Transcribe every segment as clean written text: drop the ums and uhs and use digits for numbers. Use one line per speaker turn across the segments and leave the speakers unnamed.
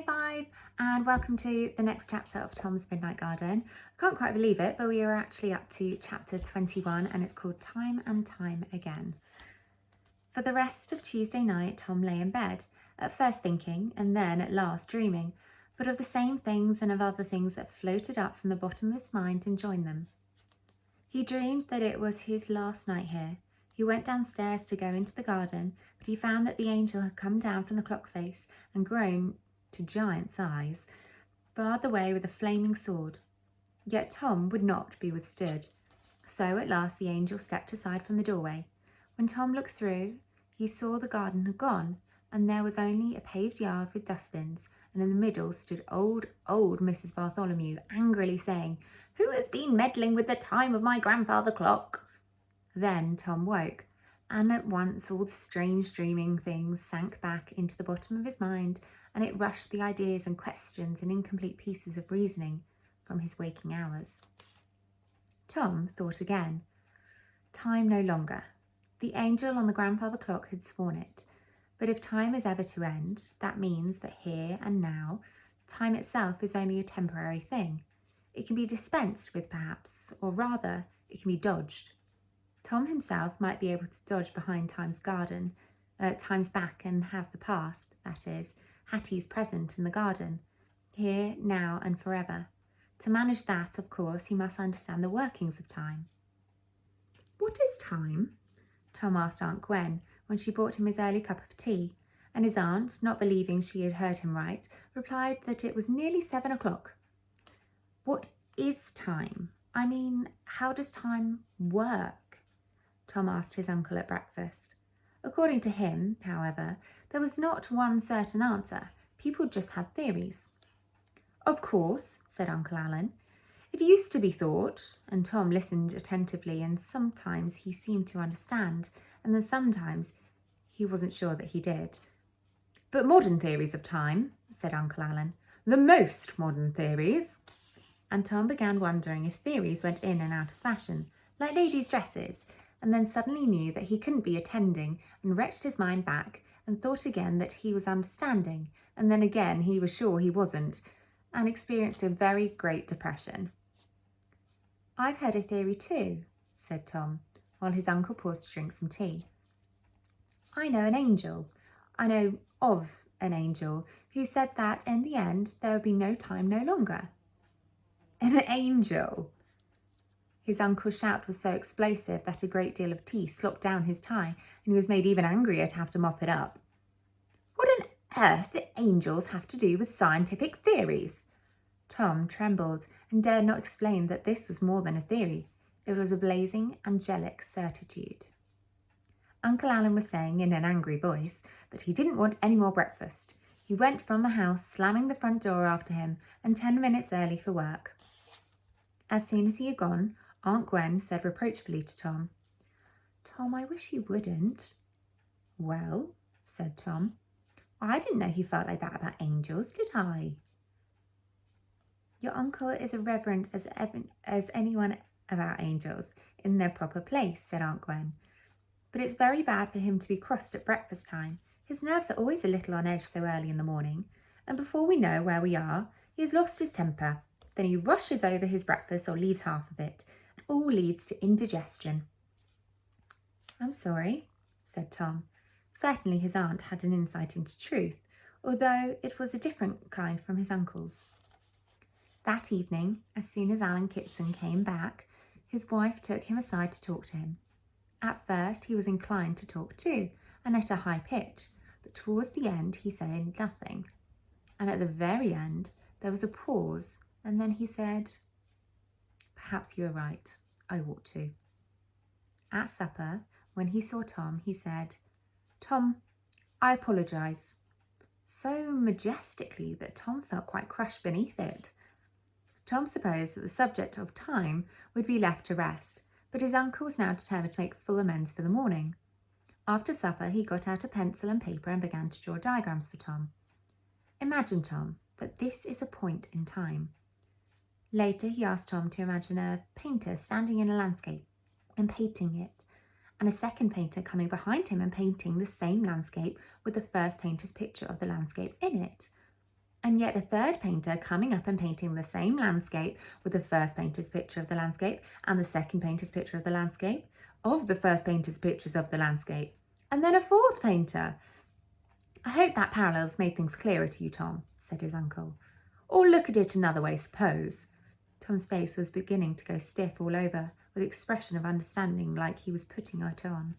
Day 5 and welcome to the next chapter of Tom's Midnight Garden. I can't quite believe it, but we are actually up to chapter 21 and it's called Time and Time Again. For the rest of Tuesday night, Tom lay in bed, at first thinking and then at last dreaming, but of the same things and of other things that floated up from the bottom of his mind and joined them. He dreamed that it was his last night here. He went downstairs to go into the garden, but he found that the angel had come down from the clock face and grown to giant size, barred the way with a flaming sword. Yet Tom would not be withstood. So at last the angel stepped aside from the doorway. When Tom looked through, he saw the garden had gone, and there was only a paved yard with dustbins, and in the middle stood old Mrs. Bartholomew, angrily saying, "Who has been meddling with the time of my grandfather clock?" Then Tom woke, and at once all the strange dreaming things sank back into the bottom of his mind, and it rushed the ideas and questions and incomplete pieces of reasoning from his waking hours. Tom thought again. Time no longer. The angel on the grandfather clock had sworn it. But if time is ever to end, that means that here and now, time itself is only a temporary thing. It can be dispensed with, perhaps, or rather, it can be dodged. Tom himself might be able to dodge behind time's back and have the past, that is, Hattie's present in the garden, here, now and forever. To manage that, of course, he must understand the workings of time. "What is time?" Tom asked Aunt Gwen when she brought him his early cup of tea, and his aunt, not believing she had heard him right, replied that it was nearly 7 o'clock. "What is time? I mean, how does time work?" Tom asked his uncle at breakfast. According to him, however, there was not one certain answer. People just had theories. "Of course," said Uncle Alan. "It used to be thought," and Tom listened attentively, and sometimes he seemed to understand, and then sometimes he wasn't sure that he did. "But modern theories of time," said Uncle Alan. "The most modern theories." And Tom began wondering if theories went in and out of fashion, like ladies' dresses, and then suddenly knew that he couldn't be attending and wrenched his mind back and thought again that he was understanding, and then again he was sure he wasn't, and experienced a very great depression. "I've heard a theory too," said Tom, while his uncle paused to drink some tea. I know of an angel who said that in the end there would be no time no longer." "An angel?" His uncle's shout was so explosive that a great deal of tea slopped down his tie, and he was made even angrier to have to mop it up. "What on earth do angels have to do with scientific theories?" Tom trembled and dared not explain that this was more than a theory. It was a blazing, angelic certitude. Uncle Alan was saying in an angry voice that he didn't want any more breakfast. He went from the house, slamming the front door after him, and 10 minutes early for work. As soon as he had gone, Aunt Gwen said reproachfully to Tom, "Tom, I wish you wouldn't." "Well," said Tom, "I didn't know you felt like that about angels, did I?" "Your uncle is irreverent as anyone about angels in their proper place," said Aunt Gwen. "But it's very bad for him to be crossed at breakfast time. His nerves are always a little on edge so early in the morning, and before we know where we are, he has lost his temper. Then he rushes over his breakfast or leaves half of it. It all leads to indigestion." "I'm sorry," said Tom. Certainly his aunt had an insight into truth, although it was a different kind from his uncle's. That evening, as soon as Alan Kitson came back, his wife took him aside to talk to him. At first he was inclined to talk too, and at a high pitch, but towards the end he said nothing. And at the very end there was a pause, and then he said, "Perhaps you are right. I ought to." At supper, when he saw Tom, he said, "Tom, I apologise," so majestically that Tom felt quite crushed beneath it. Tom supposed that the subject of time would be left to rest, but his uncle was now determined to make full amends for the morning. After supper, he got out a pencil and paper and began to draw diagrams for Tom. "Imagine, Tom, that this is a point in time." Later, he asked Tom to imagine a painter standing in a landscape and painting it, and a second painter coming behind him and painting the same landscape with the first painter's picture of the landscape in it. And yet a third painter coming up and painting the same landscape with the first painter's picture of the landscape and the second painter's picture of the landscape, of the first painter's pictures of the landscape, and then a fourth painter. I hope that parallel's made things clearer to you, Tom, said his uncle. Or look at it another way, suppose. Tom's face was beginning to go stiff all over, with the expression of understanding like he was putting it on.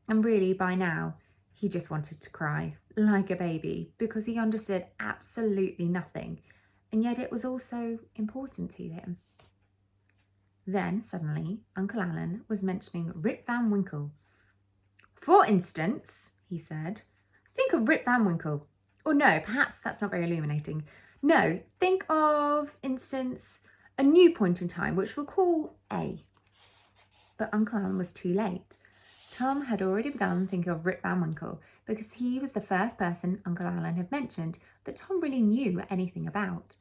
And really, by now, he just wanted to cry, like a baby, because he understood absolutely nothing, and yet it was also important to him. Then, suddenly, Uncle Alan was mentioning Rip Van Winkle. For instance, he said, think of Rip Van Winkle. Or no, perhaps that's not very illuminating. No, think of, instance, a new point in time, which we'll call A. But Uncle Alan was too late. Tom had already begun thinking of Rip Van Winkle because he was the first person Uncle Alan had mentioned that Tom really knew anything about.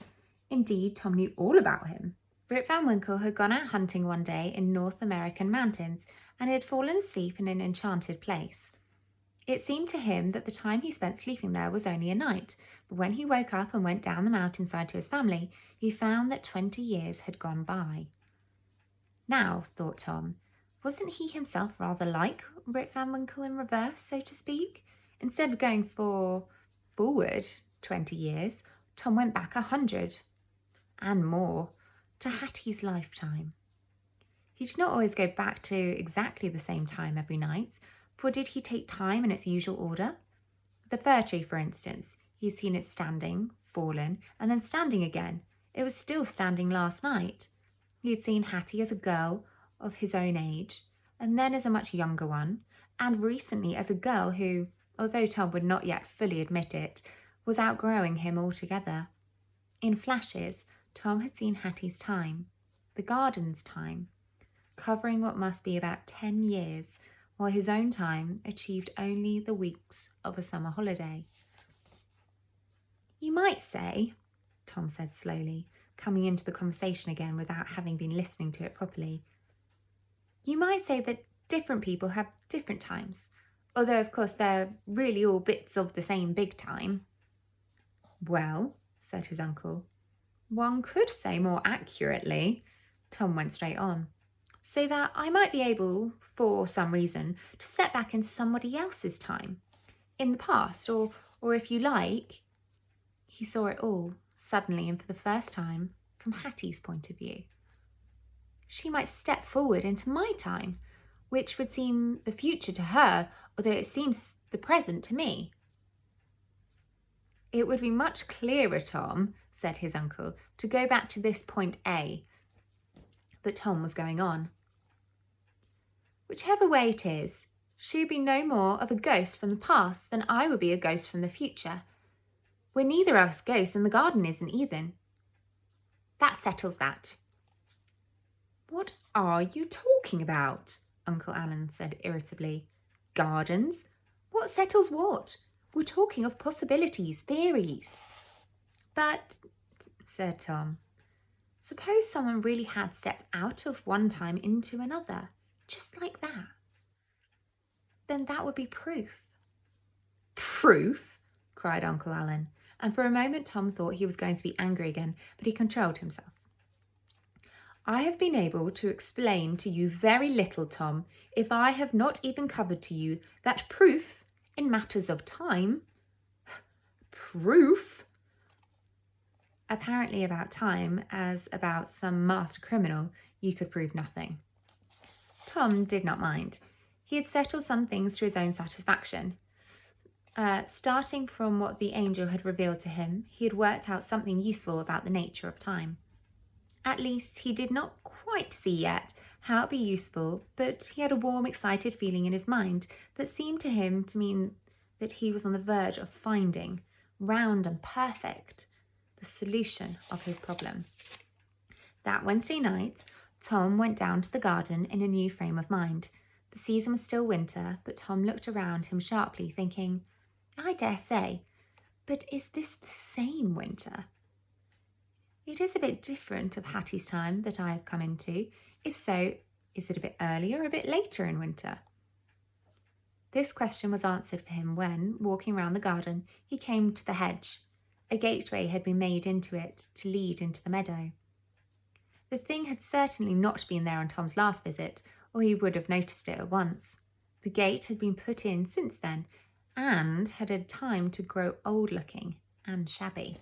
Indeed, Tom knew all about him. Rip Van Winkle had gone out hunting one day in North American mountains and had fallen asleep in an enchanted place. It seemed to him that the time he spent sleeping there was only a night, but when he woke up and went down the mountainside to his family, he found that 20 years had gone by. Now, thought Tom, wasn't he himself rather like Rip Van Winkle in reverse, so to speak? Instead of going forward 20 years, Tom went back 100 and more to Hattie's lifetime. He did not always go back to exactly the same time every night, for did he take time in its usual order? The fir tree, for instance, he had seen it standing, fallen, and then standing again. It was still standing last night. He had seen Hattie as a girl of his own age, and then as a much younger one, and recently as a girl who, although Tom would not yet fully admit it, was outgrowing him altogether. In flashes, Tom had seen Hattie's time, the garden's time, covering what must be about 10 years, while his own time achieved only the weeks of a summer holiday. You might say, Tom said slowly, coming into the conversation again without having been listening to it properly, you might say that different people have different times, although of course they're really all bits of the same big time. Well, said his uncle, one could say more accurately, Tom went straight on, so that I might be able, for some reason, to step back into somebody else's time, in the past, or if you like. He saw it all, suddenly and for the first time, from Hattie's point of view. She might step forward into my time, which would seem the future to her, although it seems the present to me. It would be much clearer, Tom, said his uncle, to go back to this point A. But Tom was going on. Whichever way it is, she would be no more of a ghost from the past than I would be a ghost from the future. We're neither of us ghosts, and the garden isn't either. That settles that. What are you talking about? Uncle Alan said irritably. Gardens? What settles what? We're talking of possibilities, theories. But, said Tom, suppose someone really had stepped out of one time into another, just like that. Then that would be proof. Proof? Cried Uncle Alan, and for a moment Tom thought he was going to be angry again, but he controlled himself. I have been able to explain to you very little, Tom, if I have not even covered to you that proof in matters of time. Proof? Apparently about time, as about some master criminal, you could prove nothing. Tom did not mind. He had settled some things to his own satisfaction. Starting from what the angel had revealed to him, he had worked out something useful about the nature of time. At least he did not quite see yet how it would be useful, but he had a warm, excited feeling in his mind that seemed to him to mean that he was on the verge of finding, round and perfect, the solution of his problem. That Wednesday night, Tom went down to the garden in a new frame of mind. The season was still winter, but Tom looked around him sharply, thinking, I dare say, but is this the same winter? It is a bit different of Hattie's time that I have come into. If so, is it a bit earlier or a bit later in winter? This question was answered for him when, walking round the garden, he came to the hedge. A gateway had been made into it to lead into the meadow. The thing had certainly not been there on Tom's last visit, or he would have noticed it at once. The gate had been put in since then, and had had time to grow old-looking and shabby.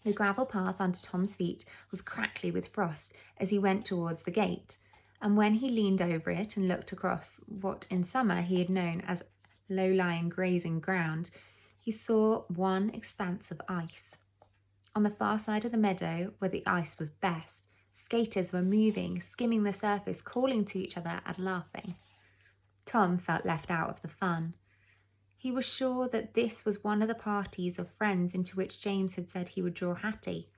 The gravel path under Tom's feet was crackly with frost as he went towards the gate, and when he leaned over it and looked across what in summer he had known as low-lying grazing ground, he saw one expanse of ice. On the far side of the meadow, where the ice was best, skaters were moving, skimming the surface, calling to each other and laughing. Tom felt left out of the fun. He was sure that this was one of the parties of friends into which James had said he would draw Hattie.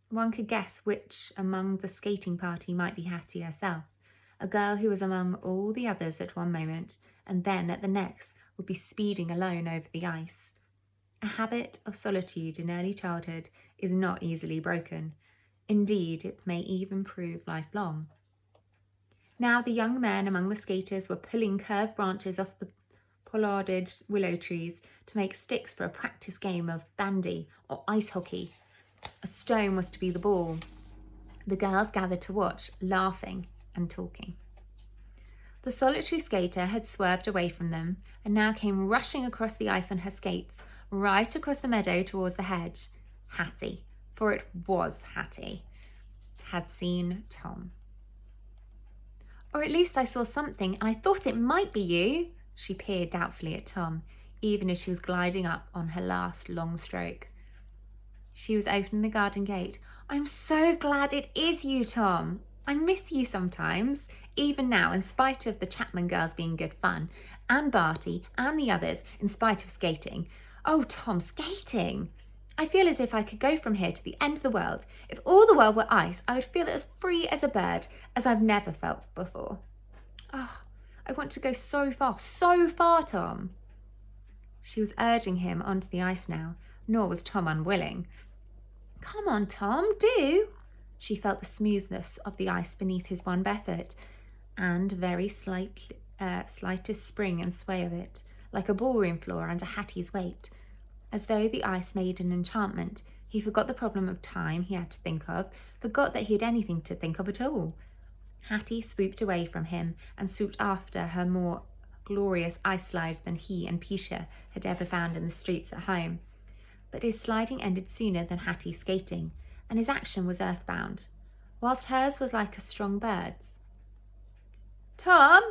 One could guess which among the skating party might be Hattie herself, a girl who was among all the others at one moment, and then at the next would be speeding alone over the ice. A habit of solitude in early childhood is not easily broken. Indeed, it may even prove lifelong. Now the young men among the skaters were pulling curved branches off the pollarded willow trees to make sticks for a practice game of bandy or ice hockey. A stone was to be the ball. The girls gathered to watch, laughing and talking. The solitary skater had swerved away from them and now came rushing across the ice on her skates, right across the meadow towards the hedge. Hattie, for it was Hattie, had seen Tom. Or at least I saw something, and I thought it might be you. She peered doubtfully at Tom, even as she was gliding up on her last long stroke. She was opening the garden gate. I'm so glad it is you, Tom. I miss you sometimes, even now, in spite of the Chapman girls being good fun, and Barty, and the others, in spite of skating. Oh, Tom, skating! I feel as if I could go from here to the end of the world. If all the world were ice, I would feel as free as a bird, as I've never felt before. Oh, I want to go so far, Tom. She was urging him onto the ice now, nor was Tom unwilling. Come on, Tom, do. She felt the smoothness of the ice beneath his one bare foot, and very slightest spring and sway of it, like a ballroom floor under Hattie's weight. As though the ice made an enchantment, he forgot the problem of time he had to think of, forgot that he had anything to think of at all. Hattie swooped away from him and swooped after her more glorious ice slide than he and Peter had ever found in the streets at home. But his sliding ended sooner than Hattie's skating, and his action was earthbound, whilst hers was like a strong bird's. Tom!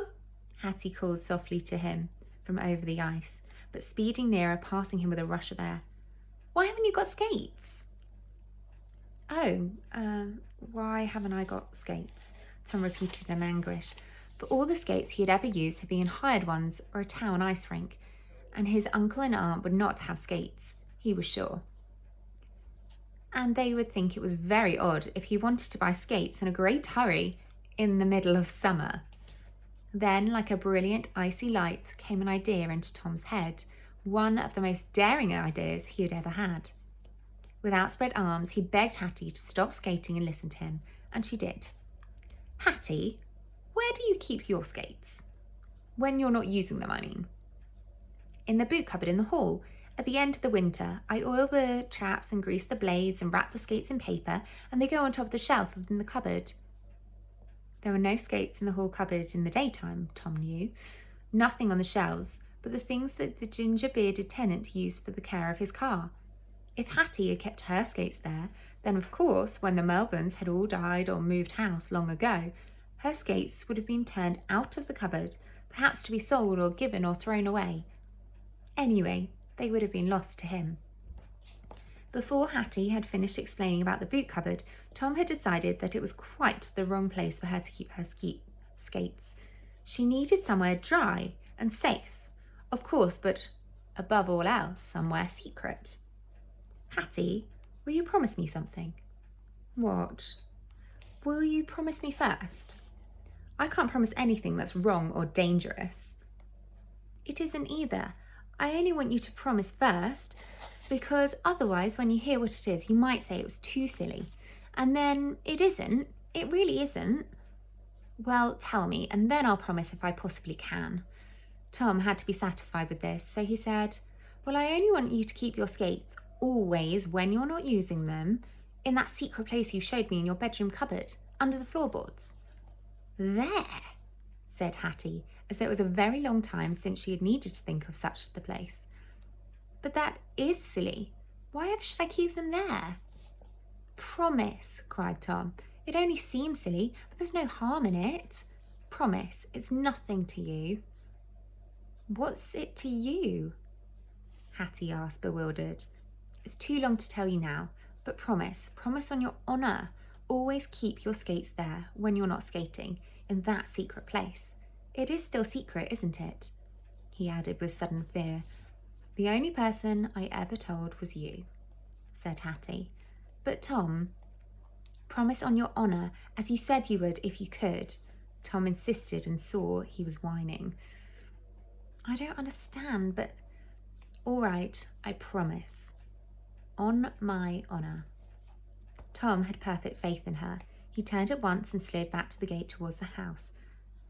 Hattie called softly to him from over the ice, but speeding nearer, passing him with a rush of air. Why haven't you got skates? Oh, why haven't I got skates? Tom repeated in anguish, for all the skates he had ever used had been hired ones or a town ice rink, and his uncle and aunt would not have skates, he was sure. And they would think it was very odd if he wanted to buy skates in a great hurry in the middle of summer. Then, like a brilliant icy light, came an idea into Tom's head, one of the most daring ideas he had ever had. With outspread arms, he begged Hattie to stop skating and listen to him, and she did. Hattie, where do you keep your skates? When you're not using them, I mean. In the boot cupboard in the hall. At the end of the winter, I oil the traps and grease the blades and wrap the skates in paper, and they go on top of the shelf in the cupboard. There were no skates in the hall cupboard in the daytime, Tom knew. Nothing on the shelves but the things that the ginger-bearded tenant used for the care of his car. If Hattie had kept her skates there, then of course, when the Melbournes had all died or moved house long ago, her skates would have been turned out of the cupboard, perhaps to be sold or given or thrown away. Anyway, they would have been lost to him. Before Hattie had finished explaining about the boot cupboard, Tom had decided that it was quite the wrong place for her to keep her skates. She needed somewhere dry and safe, of course, but above all else, somewhere secret. Hattie, will you promise me something? What? Will you promise me first? I can't promise anything that's wrong or dangerous. It isn't either. I only want you to promise first, because otherwise when you hear what it is, you might say it was too silly. And then it isn't. It really isn't. Well, tell me, and then I'll promise if I possibly can. Tom had to be satisfied with this, so he said, well, I only want you to keep your skates always, when you're not using them, in that secret place you showed me in your bedroom cupboard, under the floorboards. There, said Hattie, as though it was a very long time since she had needed to think of such the place. But that is silly. Why ever should I keep them there? Promise, cried Tom. It only seems silly, but there's no harm in it. Promise, it's nothing to you. What's it to you? Hattie asked, bewildered. It's too long to tell you now, but promise on your honour, always keep your skates there when you're not skating, in that secret place. It is still secret, isn't it? He added with sudden fear. The only person I ever told was you, said Hattie. But Tom, promise on your honour, as you said you would if you could. Tom insisted and saw he was whining. I don't understand, but all right, I promise. On my honour. Tom had perfect faith in her. He turned at once and slid back to the gate towards the house.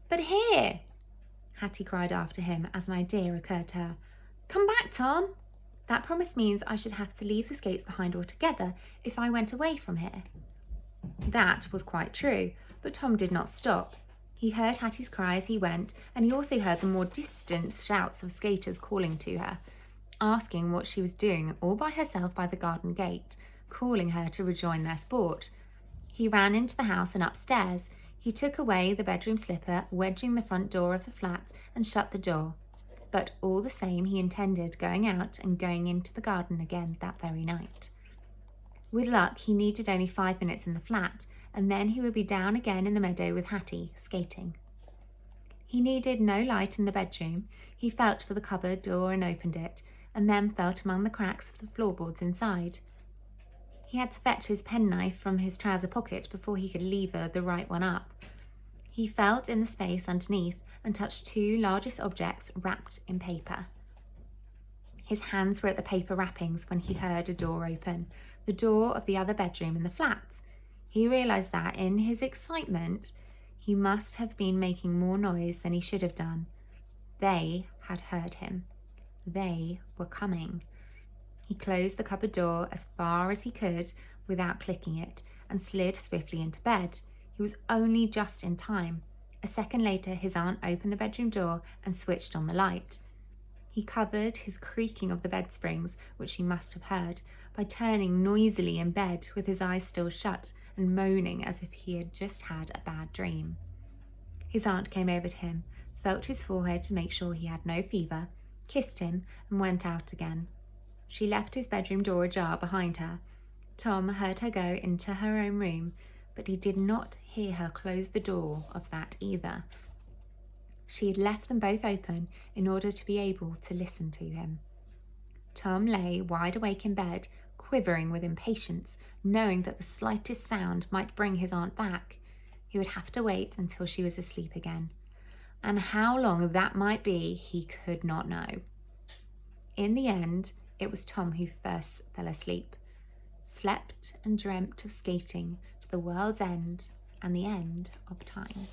But here, Hattie cried after him as an idea occurred to her. Come back, Tom. That promise means I should have to leave the skates behind altogether if I went away from here. That was quite true, but Tom did not stop. He heard Hattie's cry as he went, and he also heard the more distant shouts of skaters calling to her, asking what she was doing all by herself by the garden gate, calling her to rejoin their sport. He ran into the house and upstairs. He took away the bedroom slipper, wedging the front door of the flat, and shut the door. But all the same, he intended going out and going into the garden again that very night. With luck, he needed only 5 minutes in the flat, and then he would be down again in the meadow with Hattie, skating. He needed no light in the bedroom. He felt for the cupboard door and opened it, and then felt among the cracks of the floorboards inside. He had to fetch his penknife from his trouser pocket before he could lever the right one up. He felt in the space underneath and touched 2 largest objects wrapped in paper. His hands were at the paper wrappings when he heard a door open, the door of the other bedroom in the flat. He realised that, in his excitement, he must have been making more noise than he should have done. They had heard him. They were coming. He closed the cupboard door as far as he could without clicking it and slid swiftly into bed. He was only just in time. A second later, his aunt opened the bedroom door and switched on the light. He covered his creaking of the bed springs, which he must have heard, by turning noisily in bed with his eyes still shut and moaning as if he had just had a bad dream. His aunt came over to him, felt his forehead to make sure he had no fever, kissed him, and went out again. She left his bedroom door ajar behind her. Tom heard her go into her own room, but he did not hear her close the door of that either. She had left them both open in order to be able to listen to him. Tom lay wide awake in bed, quivering with impatience, knowing that the slightest sound might bring his aunt back. He would have to wait until she was asleep again. And how long that might be, he could not know. In the end, it was Tom who first fell asleep, slept and dreamt of skating to the world's end and the end of time.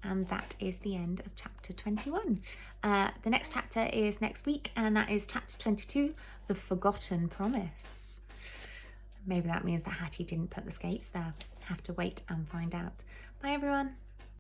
And that is the end of chapter 21. The next chapter is next week, and that is chapter 22, The Forgotten Promise. Maybe that means that Hattie didn't put the skates there. Have to wait and find out. Bye, everyone.